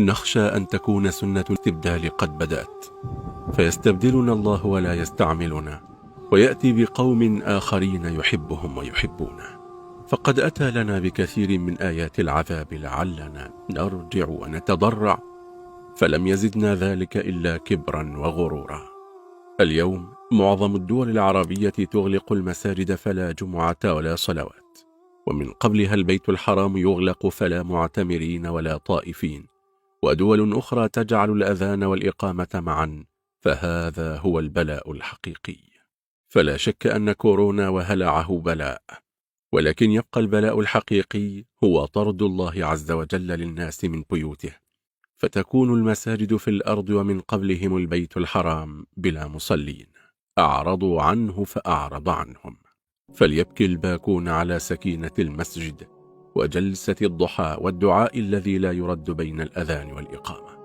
نخشى أن تكون سنة الاستبدال قد بدأت، فيستبدلنا الله ولا يستعملنا، ويأتي بقوم آخرين يحبهم ويحبونه. فقد أتى لنا بكثير من آيات العذاب لعلنا نرجع ونتضرع، فلم يزدنا ذلك إلا كبرا وغرورا. اليوم معظم الدول العربية تغلق المساجد فلا جمعة ولا صلوات، ومن قبلها البيت الحرام يغلق فلا معتمرين ولا طائفين، ودول أخرى تجعل الأذان والإقامة معا، فهذا هو البلاء الحقيقي. فلا شك أن كورونا وهلعه بلاء، ولكن يبقى البلاء الحقيقي هو طرد الله عز وجل للناس من بيوته، فتكون المساجد في الأرض ومن قبلهم البيت الحرام بلا مصلين، أعرضوا عنه فأعرض عنهم. فليبكي الباكون على سكينة المسجد وجلسة الضحى والدعاء الذي لا يرد بين الأذان والإقامة،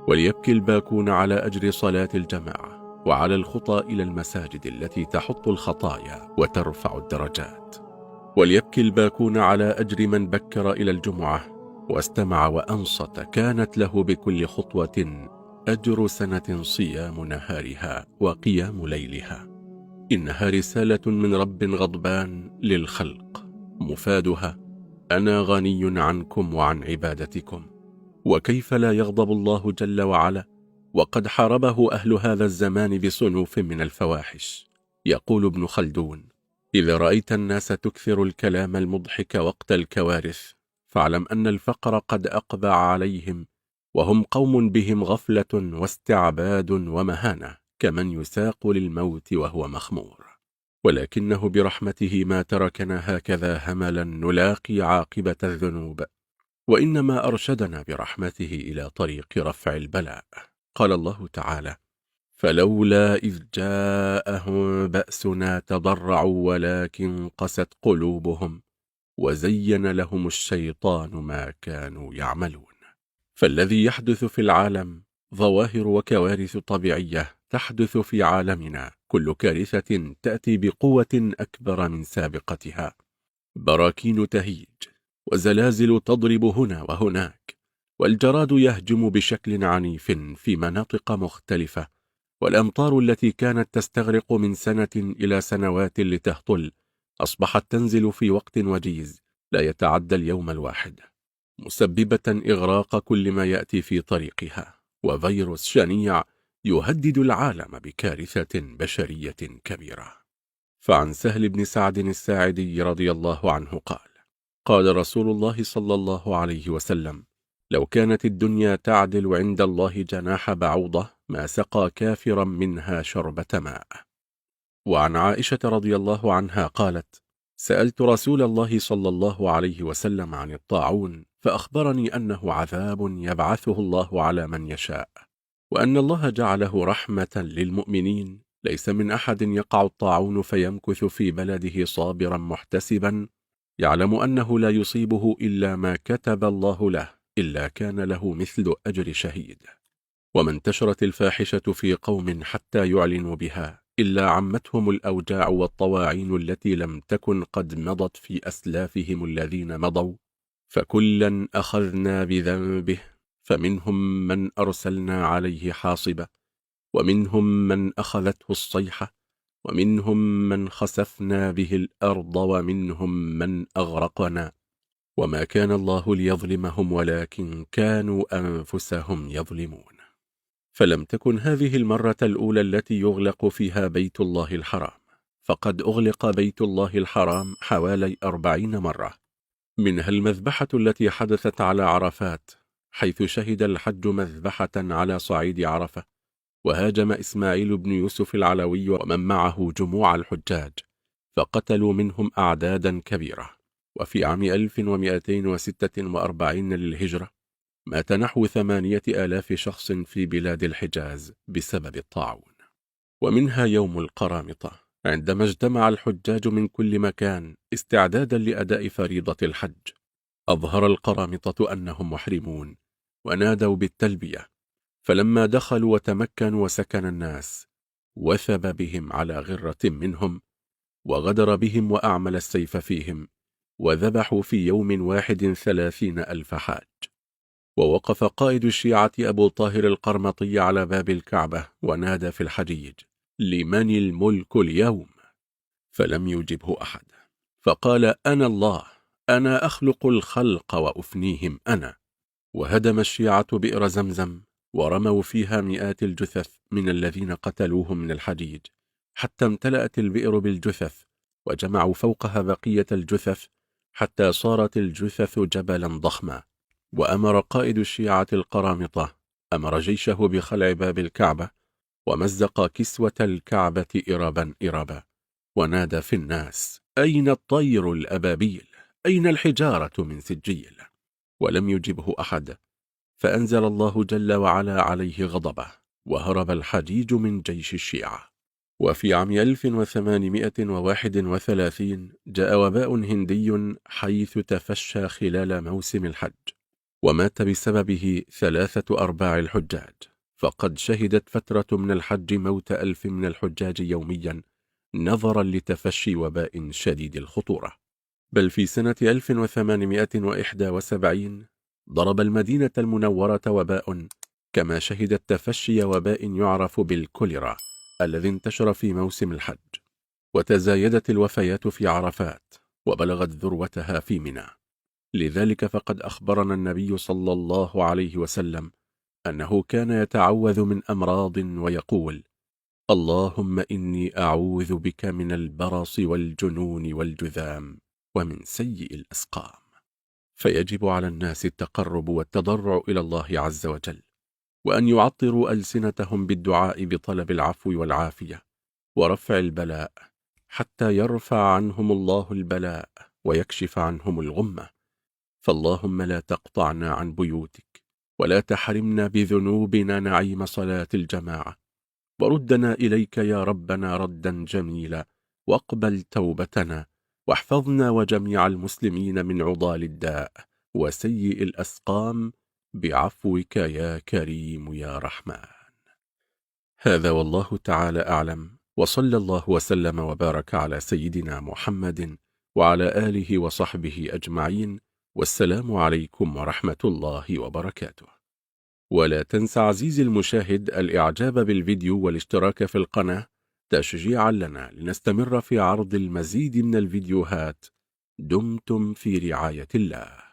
وليبكي الباكون على أجر صلاة الجماعة وعلى الخطى إلى المساجد التي تحط الخطايا وترفع الدرجات، وليبكي الباكون على أجر من بكر إلى الجمعة واستمع وأنصت، كانت له بكل خطوة أجر سنة صيام نهارها وقيام ليلها. إنها رسالة من رب غضبان للخلق، مفادها: أنا غني عنكم وعن عبادتكم. وكيف لا يغضب الله جل وعلا وقد حاربه أهل هذا الزمان بصنوف من الفواحش؟ يقول ابن خلدون: إذا رأيت الناس تكثر الكلام المضحك وقت الكوارث، فاعلم أن الفقر قد أقبع عليهم، وهم قوم بهم غفلة واستعباد ومهانة، كمن يساق للموت وهو مخمور. ولكنه برحمته ما تركنا هكذا هملا نلاقي عاقبة الذنوب، وإنما أرشدنا برحمته إلى طريق رفع البلاء. قال الله تعالى: فلولا إذ جاءهم بأسنا تضرعوا ولكن قست قلوبهم وزين لهم الشيطان ما كانوا يعملون. فالذي يحدث في العالم ظواهر وكوارث طبيعية تحدث في عالمنا، كل كارثة تأتي بقوة أكبر من سابقتها، براكين تهيج وزلازل تضرب هنا وهناك، والجراد يهجم بشكل عنيف في مناطق مختلفة، والأمطار التي كانت تستغرق من سنة إلى سنوات لتهطل أصبحت تنزل في وقت وجيز لا يتعدى اليوم الواحد، مسببة إغراق كل ما يأتي في طريقها، وفيروس شنيع يهدد العالم بكارثة بشرية كبيرة. فعن سهل بن سعد الساعدي رضي الله عنه قال: قال رسول الله صلى الله عليه وسلم: لو كانت الدنيا تعدل عند الله جناح بعوضة ما سقى كافرا منها شربة ماء. وعن عائشة رضي الله عنها قالت: سألت رسول الله صلى الله عليه وسلم عن الطاعون، فأخبرني أنه عذاب يبعثه الله على من يشاء، وأن الله جعله رحمة للمؤمنين، ليس من أحد يقع الطاعون فيمكث في بلده صابرا محتسبا يعلم أنه لا يصيبه إلا ما كتب الله له، إلا كان له مثل أجر شهيد. وما انتشرت الفاحشة في قوم حتى يعلنوا بها إلا عمتهم الأوجاع والطواعين التي لم تكن قد مضت في أسلافهم الذين مضوا، فكلا أخذنا بذنبه، فمنهم من أرسلنا عليه حاصبة، ومنهم من أخذته الصيحة، ومنهم من خسفنا به الأرض، ومنهم من أغرقنا، وما كان الله ليظلمهم ولكن كانوا أنفسهم يظلمون. فلم تكن هذه المرة الأولى التي يغلق فيها بيت الله الحرام، فقد أغلق بيت الله الحرام حوالي 40 مرة، منها المذبحة التي حدثت على عرفات، حيث شهد الحج مذبحة على صعيد عرفة، وهاجم إسماعيل بن يوسف العلوي ومن معه جموع الحجاج، فقتلوا منهم أعدادا كبيرة. وفي عام 1246 للهجرة مات نحو 8000 شخص في بلاد الحجاز بسبب الطاعون. ومنها يوم القرامطة، عندما اجتمع الحجاج من كل مكان استعدادا لأداء فريضة الحج، أظهر القرامطة أنهم محرمون ونادوا بالتلبية، فلما دخلوا وتمكنوا وسكن الناس وثب بهم على غرة منهم، وغدر بهم وأعمل السيف فيهم، وذبحوا في يوم واحد 30,000 حاج. ووقف قائد الشيعة أبو طاهر القرمطي على باب الكعبة ونادى في الحجيج: لمن الملك اليوم؟ فلم يجبه أحد، فقال: أنا الله، أنا أخلق الخلق وأفنيهم أنا. وهدم الشيعة بئر زمزم ورموا فيها مئات الجثث من الذين قتلوهم من الحجيج، حتى امتلأت البئر بالجثث، وجمعوا فوقها بقية الجثث حتى صارت الجثث جبلا ضخما. وأمر قائد الشيعة القرامطة جيشه بخلع باب الكعبة، ومزق كسوة الكعبة إرابا إرابا، ونادى في الناس: أين الطير الأبابيل؟ أين الحجارة من سجيل؟ ولم يجبه أحد، فأنزل الله جل وعلا عليه غضبه، وهرب الحجيج من جيش الشيعة. وفي عام 1831 جاء وباء هندي حيث تفشى خلال موسم الحج، ومات بسببه 3/4 الحجاج، فقد شهدت فترة من الحج موت 1000 من الحجاج يوميا، نظرا لتفشي وباء شديد الخطورة. بل في سنة 1871 ضرب المدينة المنورة وباء، كما شهدت تفشي وباء يعرف بالكوليرا الذي انتشر في موسم الحج. وتزايدت الوفيات في عرفات، وبلغت ذروتها في منى. لذلك فقد أخبرنا النبي صلى الله عليه وسلم أنه كان يتعوذ من أمراض ويقول: اللهم إني أعوذ بك من البرص والجنون والجذام ومن سيء الأسقام. فيجب على الناس التقرب والتضرع إلى الله عز وجل، وأن يعطروا ألسنتهم بالدعاء بطلب العفو والعافية ورفع البلاء، حتى يرفع عنهم الله البلاء ويكشف عنهم الغمة. فاللهم لا تقطعنا عن بيوتك، ولا تحرمنا بذنوبنا نعيم صلاة الجماعة، وردنا إليك يا ربنا ردا جميلا، واقبل توبتنا، واحفظنا وجميع المسلمين من عضال الداء وسيء الأسقام بعفوك يا كريم يا رحمن. هذا والله تعالى أعلم، وصلى الله وسلم وبارك على سيدنا محمد وعلى آله وصحبه أجمعين، والسلام عليكم ورحمة الله وبركاته. ولا تنسى عزيزي المشاهد الإعجاب بالفيديو والاشتراك في القناة تشجيعا لنا لنستمر في عرض المزيد من الفيديوهات. دمتم في رعاية الله.